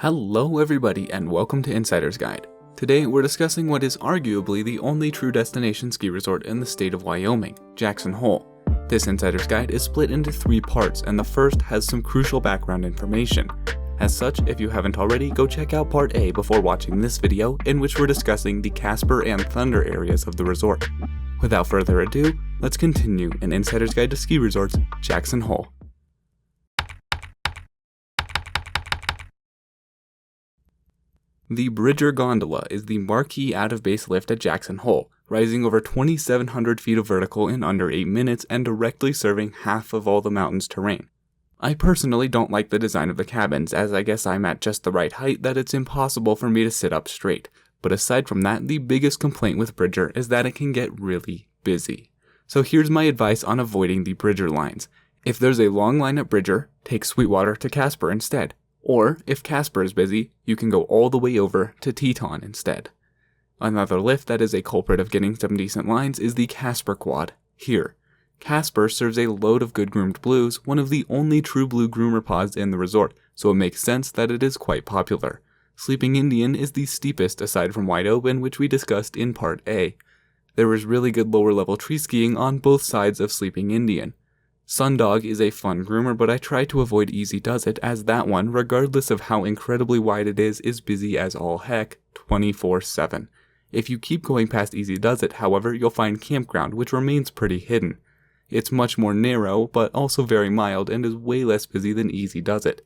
Hello everybody and welcome to Insider's Guide. Today we're discussing what is arguably the only true destination ski resort in the state of Wyoming, Jackson Hole. This Insider's Guide is split into 3 parts, and the first has some crucial background information. As such, if you haven't already, go check out part A before watching this video, in which we're discussing the Casper and Thunder areas of the resort. Without further ado, let's continue in Insider's Guide to Ski Resorts, Jackson Hole. The Bridger Gondola is the marquee out-of-base lift at Jackson Hole, rising over 2,700 feet of vertical in under 8 minutes and directly serving half of all the mountain's terrain. I personally don't like the design of the cabins, as I guess I'm at just the right height that it's impossible for me to sit up straight. But aside from that, the biggest complaint with Bridger is that it can get really busy. So here's my advice on avoiding the Bridger lines. If there's a long line at Bridger, take Sweetwater to Casper instead. Or, if Casper is busy, you can go all the way over to Teton instead. Another lift that is a culprit of getting some decent lines is the Casper Quad, here. Casper serves a load of good-groomed blues, one of the only true blue groomer pods in the resort, so it makes sense that it is quite popular. Sleeping Indian is the steepest aside from Wide Open, which we discussed in Part A. There is really good lower-level tree skiing on both sides of Sleeping Indian. Sundog is a fun groomer, but I try to avoid Easy Does It, as that one, regardless of how incredibly wide it is busy as all heck, 24/7. If you keep going past Easy Does It, however, you'll find Campground, which remains pretty hidden. It's much more narrow, but also very mild, and is way less busy than Easy Does It.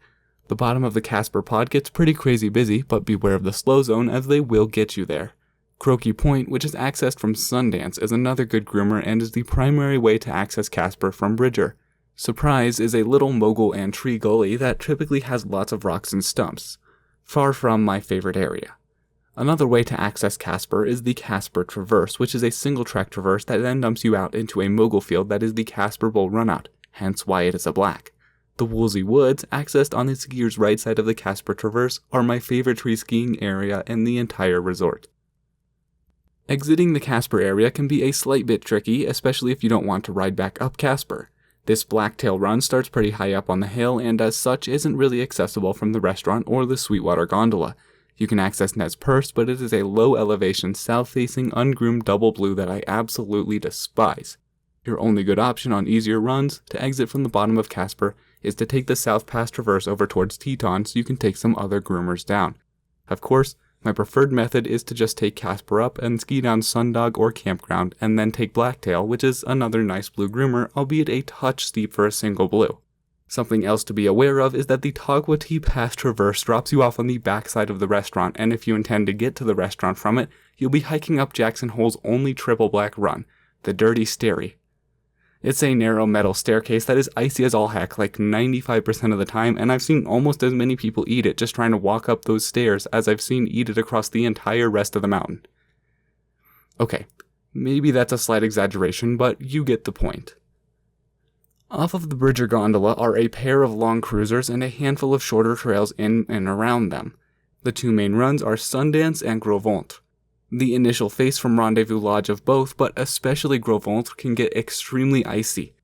The bottom of the Casper pod gets pretty crazy busy, but beware of the slow zone, as they will get you there. Croaky Point, which is accessed from Sundance, is another good groomer and is the primary way to access Casper from Bridger. Surprise is a little mogul and tree gully that typically has lots of rocks and stumps, far from my favorite area. Another way to access Casper is the Casper Traverse, which is a single-track traverse that then dumps you out into a mogul field that is the Casper Bowl runout, hence why it is a black. The Woolsey Woods, accessed on the skier's right side of the Casper Traverse, are my favorite tree skiing area in the entire resort. Exiting the Casper area can be a slight bit tricky, especially if you don't want to ride back up Casper. This blacktail run starts pretty high up on the hill and as such isn't really accessible from the restaurant or the Sweetwater Gondola. You can access Nez Perce, but it is a low elevation, south-facing, ungroomed double blue that I absolutely despise. Your only good option on easier runs to exit from the bottom of Casper is to take the South Pass Traverse over towards Teton so you can take some other groomers down. Of course, my preferred method is to just take Casper up and ski down Sundog or Campground, and then take Blacktail, which is another nice blue groomer, albeit a touch steep for a single blue. Something else to be aware of is that the Tagwati Pass Traverse drops you off on the backside of the restaurant, and if you intend to get to the restaurant from it, you'll be hiking up Jackson Hole's only triple black run, the Dirty Stairy. It's a narrow metal staircase that is icy as all heck, like 95% of the time, and I've seen almost as many people eat it just trying to walk up those stairs as I've seen eat it across the entire rest of the mountain. Okay, maybe that's a slight exaggeration, but you get the point. Off of the Bridger Gondola are a pair of long cruisers and a handful of shorter trails in and around them. The 2 main runs are Sundance and Gros Ventre. The initial face from Rendezvous Lodge of both, but especially Gros Ventre, can get extremely icy.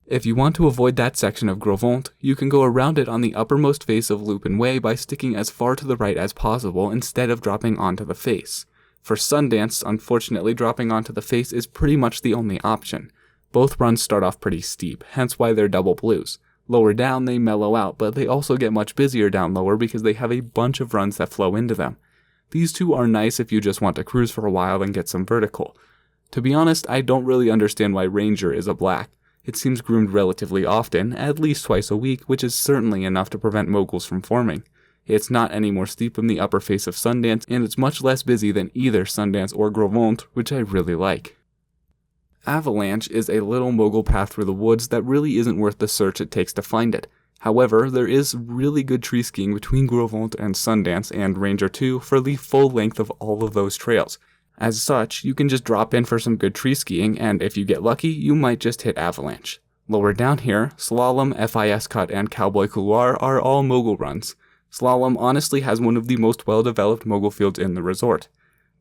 If you want to avoid that section of Gros Ventre, you can go around it on the uppermost face of Lupin Way by sticking as far to the right as possible instead of dropping onto the face. For Sundance, unfortunately, dropping onto the face is pretty much the only option. Both runs start off pretty steep, hence why they're double blues. Lower down, they mellow out, but they also get much busier down lower because they have a bunch of runs that flow into them. These 2 are nice if you just want to cruise for a while and get some vertical. To be honest, I don't really understand why Ranger is a black. It seems groomed relatively often, at least twice a week, which is certainly enough to prevent moguls from forming. It's not any more steep than the upper face of Sundance, and it's much less busy than either Sundance or Gros Ventre, which I really like. Avalanche is a little mogul path through the woods that really isn't worth the search it takes to find it. However, there is really good tree skiing between Gros Ventre and Sundance and Ranger 2 for the full length of all of those trails. As such, you can just drop in for some good tree skiing, and if you get lucky, you might just hit Avalanche. Lower down here, Slalom, FIS Cut, and Cowboy Couloir are all mogul runs. Slalom honestly has one of the most well-developed mogul fields in the resort.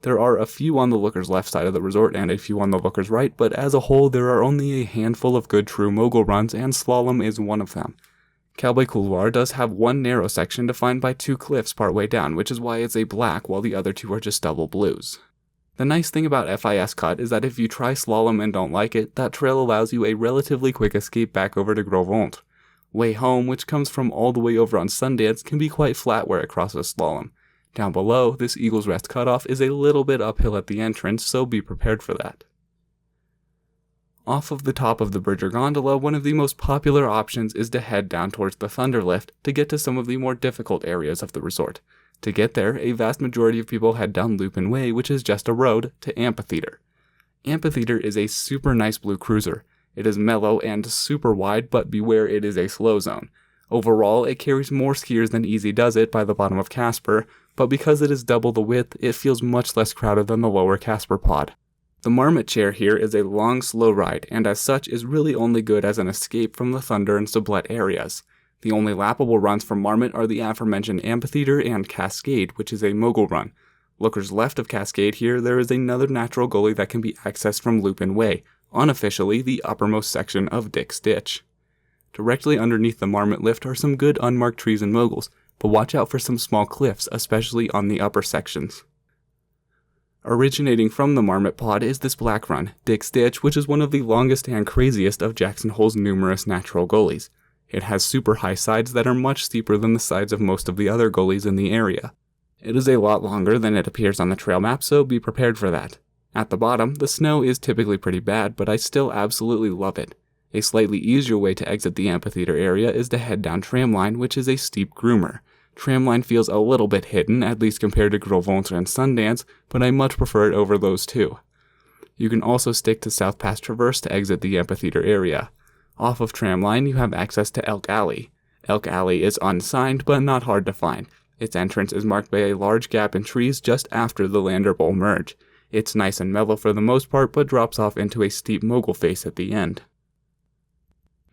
There are a few on the looker's left side of the resort and a few on the looker's right, but as a whole there are only a handful of good true mogul runs, and Slalom is one of them. Cowboy Couloir does have one narrow section defined by 2 cliffs partway down, which is why it's a black while the other 2 are just double blues. The nice thing about FIS Cut is that if you try slalom and don't like it, that trail allows you a relatively quick escape back over to Gros Ventre. Way Home, which comes from all the way over on Sundance, can be quite flat where it crosses slalom. Down below, this Eagle's Rest cutoff is a little bit uphill at the entrance, so be prepared for that. Off of the top of the Bridger Gondola, one of the most popular options is to head down towards the Thunder Lift to get to some of the more difficult areas of the resort. To get there, a vast majority of people head down Lupin Way, which is just a road, to Amphitheater. Amphitheater is a super nice blue cruiser. It is mellow and super wide, but beware, it is a slow zone. Overall, it carries more skiers than Easy Does It by the bottom of Casper, but because it is double the width, it feels much less crowded than the lower Casper pod. The Marmot chair here is a long, slow ride, and as such is really only good as an escape from the Thunder and Sublette areas. The only lappable runs from Marmot are the aforementioned Amphitheater and Cascade, which is a mogul run. Lookers left of Cascade here, there is another natural gully that can be accessed from Lupin Way, unofficially the uppermost section of Dick's Ditch. Directly underneath the Marmot lift are some good unmarked trees and moguls, but watch out for some small cliffs, especially on the upper sections. Originating from the Marmot pod is this black run, Dick's Ditch, which is one of the longest and craziest of Jackson Hole's numerous natural gullies. It has super high sides that are much steeper than the sides of most of the other gullies in the area. It is a lot longer than it appears on the trail map, so be prepared for that. At the bottom, the snow is typically pretty bad, but I still absolutely love it. A slightly easier way to exit the amphitheater area is to head down Tramline, which is a steep groomer. Tramline feels a little bit hidden, at least compared to Gros Ventre and Sundance, but I much prefer it over those two. You can also stick to South Pass Traverse to exit the amphitheater area. Off of Tramline, you have access to Elk Alley. Elk Alley is unsigned, but not hard to find. Its entrance is marked by a large gap in trees just after the Lander Bowl merge. It's nice and mellow for the most part, but drops off into a steep mogul face at the end.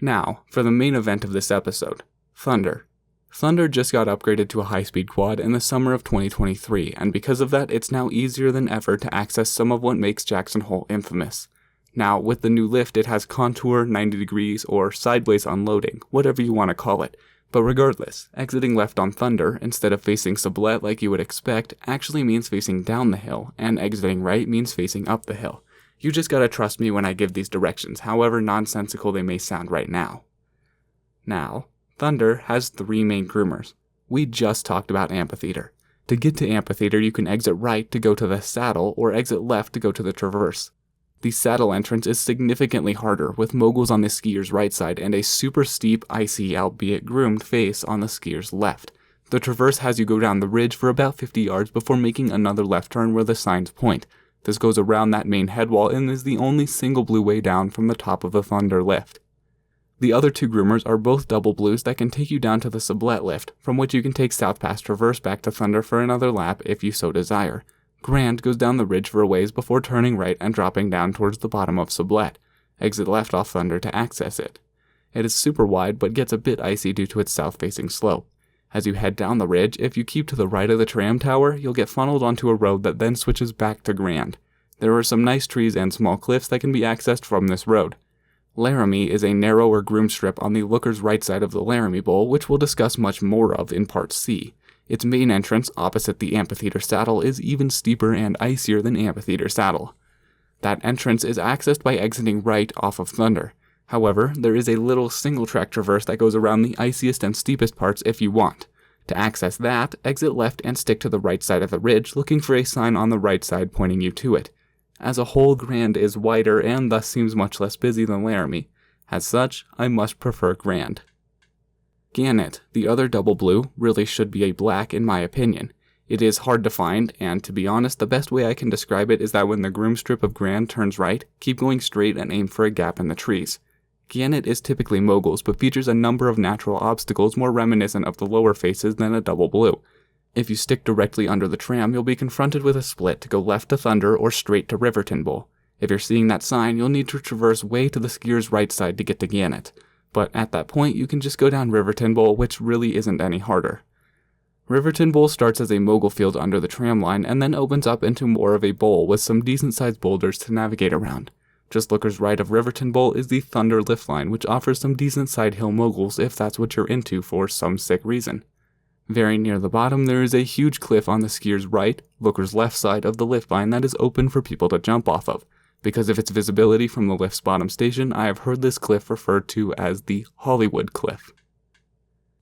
Now, for the main event of this episode, Thunder. Thunder just got upgraded to a high-speed quad in the summer of 2023, and because of that, it's now easier than ever to access some of what makes Jackson Hole infamous. Now, with the new lift, it has contour, 90 degrees, or sideways unloading, whatever you want to call it. But regardless, exiting left on Thunder, instead of facing Sublette like you would expect, actually means facing down the hill, and exiting right means facing up the hill. You just gotta trust me when I give these directions, however nonsensical they may sound right now. Now, Thunder has 3 main groomers. We just talked about Amphitheater. To get to Amphitheater, you can exit right to go to the saddle, or exit left to go to the traverse. The saddle entrance is significantly harder, with moguls on the skier's right side and a super steep, icy, albeit groomed face on the skier's left. The traverse has you go down the ridge for about 50 yards before making another left turn where the signs point. This goes around that main headwall and is the only single blue way down from the top of the Thunder lift. The other 2 groomers are both double blues that can take you down to the Sublette lift, from which you can take South Pass Traverse back to Thunder for another lap if you so desire. Grand goes down the ridge for a ways before turning right and dropping down towards the bottom of Sublette. Exit left off Thunder to access it. It is super wide but gets a bit icy due to its south-facing slope. As you head down the ridge, if you keep to the right of the tram tower, you'll get funneled onto a road that then switches back to Grand. There are some nice trees and small cliffs that can be accessed from this road. Laramie is a narrower groom strip on the looker's right side of the Laramie Bowl, which we'll discuss much more of in Part C. Its main entrance, opposite the Amphitheater Saddle, is even steeper and icier than Amphitheater Saddle. That entrance is accessed by exiting right off of Thunder. However, there is a little single-track traverse that goes around the iciest and steepest parts if you want. To access that, exit left and stick to the right side of the ridge, looking for a sign on the right side pointing you to it. As a whole, Grand is wider and thus seems much less busy than Laramie. As such, I much prefer Grand. Gannett, the other double blue, really should be a black in my opinion. It is hard to find, and to be honest, the best way I can describe it is that when the groom strip of Grand turns right, keep going straight and aim for a gap in the trees. Gannett is typically moguls, but features a number of natural obstacles more reminiscent of the lower faces than a double blue. If you stick directly under the tram, you'll be confronted with a split to go left to Thunder or straight to Riverton Bowl. If you're seeing that sign, you'll need to traverse way to the skier's right side to get to Gannett. But at that point, you can just go down Riverton Bowl, which really isn't any harder. Riverton Bowl starts as a mogul field under the tram line and then opens up into more of a bowl with some decent-sized boulders to navigate around. Just lookers right of Riverton Bowl is the Thunder lift line, which offers some decent side hill moguls if that's what you're into for some sick reason. Very near the bottom, there is a huge cliff on the skier's right, looker's left side of the lift line that is open for people to jump off of. Because of its visibility from the lift's bottom station, I have heard this cliff referred to as the Hollywood Cliff.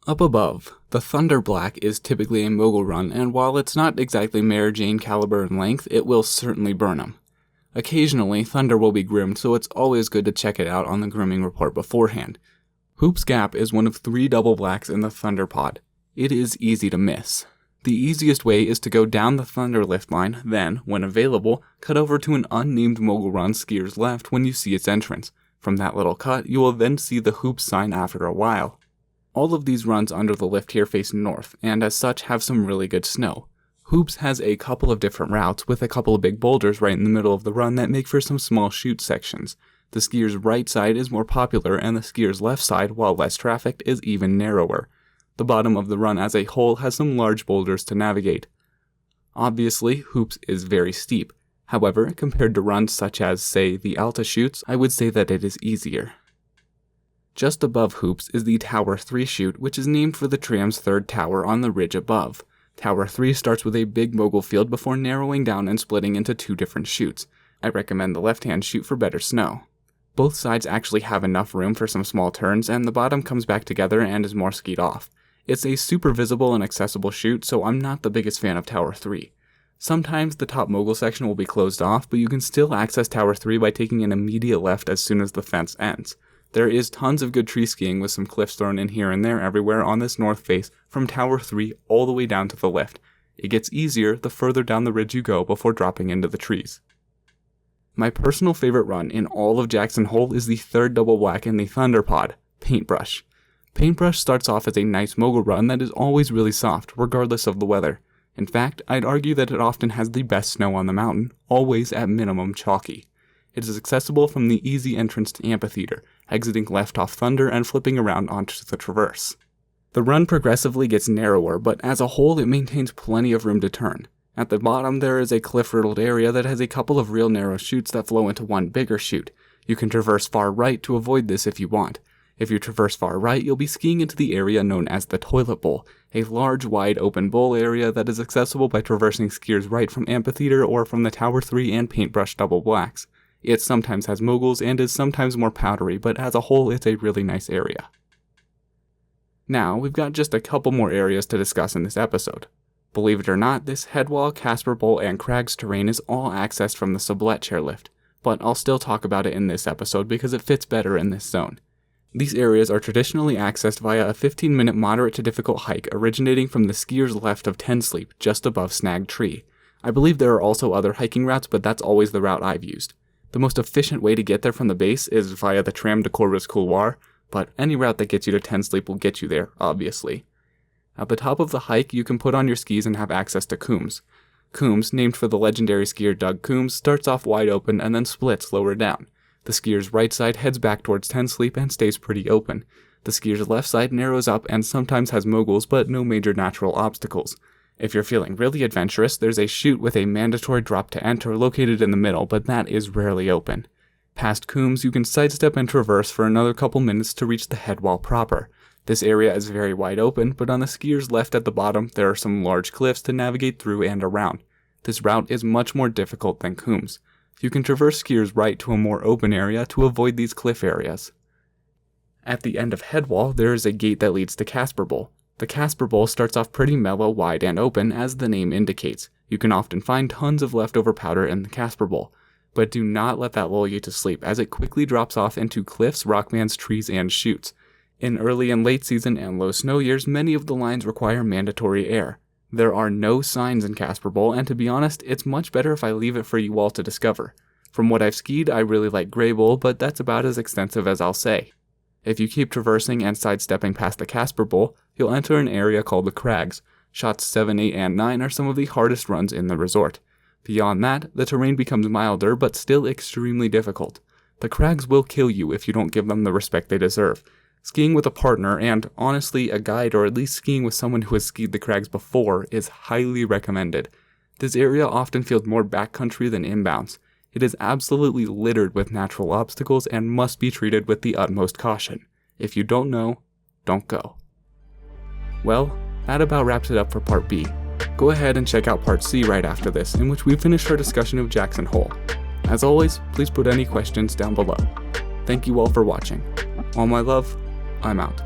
Up above, the Thunder Black is typically a mogul run, and while it's not exactly Mary Jane caliber in length, it will certainly burn 'em. Occasionally, Thunder will be grimmed, so it's always good to check it out on the grooming report beforehand. Hoops Gap is one of 3 double blacks in the Thunder pod. It is easy to miss. The easiest way is to go down the Thunder lift line, then, when available, cut over to an unnamed mogul run skier's left when you see its entrance. From that little cut, you will then see the Hoops sign after a while. All of these runs under the lift here face north, and as such have some really good snow. Hoops has a couple of different routes with a couple of big boulders right in the middle of the run that make for some small chute sections. The skier's right side is more popular, and the skier's left side, while less trafficked, is even narrower. The bottom of the run as a whole has some large boulders to navigate. Obviously, Hoops is very steep. However, compared to runs such as, say, the Alta chutes, I would say that it is easier. Just above Hoops is the Tower 3 chute, which is named for the tram's third tower on the ridge above. Tower 3 starts with a big mogul field before narrowing down and splitting into 2 different chutes. I recommend the left-hand chute for better snow. Both sides actually have enough room for some small turns, and the bottom comes back together and is more skied off. It's a super visible and accessible chute, so I'm not the biggest fan of Tower 3. Sometimes the top mogul section will be closed off, but you can still access Tower 3 by taking an immediate left as soon as the fence ends. There is tons of good tree skiing with some cliffs thrown in here and there everywhere on this north face from Tower 3 all the way down to the lift. It gets easier the further down the ridge you go before dropping into the trees. My personal favorite run in all of Jackson Hole is the third double black in the Thunder pod, Paintbrush. Paintbrush starts off as a nice mogul run that is always really soft, regardless of the weather. In fact, I'd argue that it often has the best snow on the mountain, always at minimum chalky. It is accessible from the easy entrance to Amphitheater, exiting left off Thunder and flipping around onto the Traverse. The run progressively gets narrower, but as a whole it maintains plenty of room to turn. At the bottom there is a cliff-riddled area that has a couple of real narrow chutes that flow into one bigger chute. You can traverse far right to avoid this if you want. If you traverse far right, you'll be skiing into the area known as the Toilet Bowl, a large, wide, open bowl area that is accessible by traversing skiers right from Amphitheater or from the Tower 3 and Paintbrush double blacks. It sometimes has moguls and is sometimes more powdery, but as a whole it's a really nice area. Now, we've got just a couple more areas to discuss in this episode. Believe it or not, this headwall, Casper Bowl, and Crags terrain is all accessed from the Sublette chairlift, but I'll still talk about it in this episode because it fits better in this zone. These areas are traditionally accessed via a 15-minute moderate to difficult hike originating from the skier's left of Ten Sleep, just above Snag Tree. I believe there are also other hiking routes, but that's always the route I've used. The most efficient way to get there from the base is via the Tram de Corvus Couloir, but any route that gets you to Ten Sleep will get you there, obviously. At the top of the hike, you can put on your skis and have access to Coombs. Coombs, named for the legendary skier Doug Coombs, starts off wide open and then splits lower down. The skier's right side heads back towards Ten Sleep and stays pretty open. The skier's left side narrows up and sometimes has moguls, but no major natural obstacles. If you're feeling really adventurous, there's a chute with a mandatory drop to enter located in the middle, but that is rarely open. Past Coombs, you can sidestep and traverse for another couple minutes to reach the headwall proper. This area is very wide open, but on the skier's left at the bottom, there are some large cliffs to navigate through and around. This route is much more difficult than Coombs. You can traverse skier's right to a more open area to avoid these cliff areas. At the end of Headwall, there is a gate that leads to Casper Bowl. The Casper Bowl starts off pretty mellow, wide, and open, as the name indicates. You can often find tons of leftover powder in the Casper Bowl. But do not let that lull you to sleep, as it quickly drops off into cliffs, rockbands, trees, and chutes. In early and late season and low snow years, many of the lines require mandatory air. There are no signs in Casper Bowl, and to be honest, it's much better if I leave it for you all to discover. From what I've skied, I really like Grey Bowl, but that's about as extensive as I'll say. If you keep traversing and sidestepping past the Casper Bowl, you'll enter an area called the Crags. Shots 7, 8, and 9 are some of the hardest runs in the resort. Beyond that, the terrain becomes milder, but still extremely difficult. The Crags will kill you if you don't give them the respect they deserve. Skiing with a partner, and honestly a guide or at least skiing with someone who has skied the Crags before, is highly recommended. This area often feels more backcountry than inbounds. It is absolutely littered with natural obstacles and must be treated with the utmost caution. If you don't know, don't go. Well, that about wraps it up for Part B. Go ahead and check out Part C right after this, in which we finish our discussion of Jackson Hole. As always, please put any questions down below. Thank you all for watching. All my love, I'm out.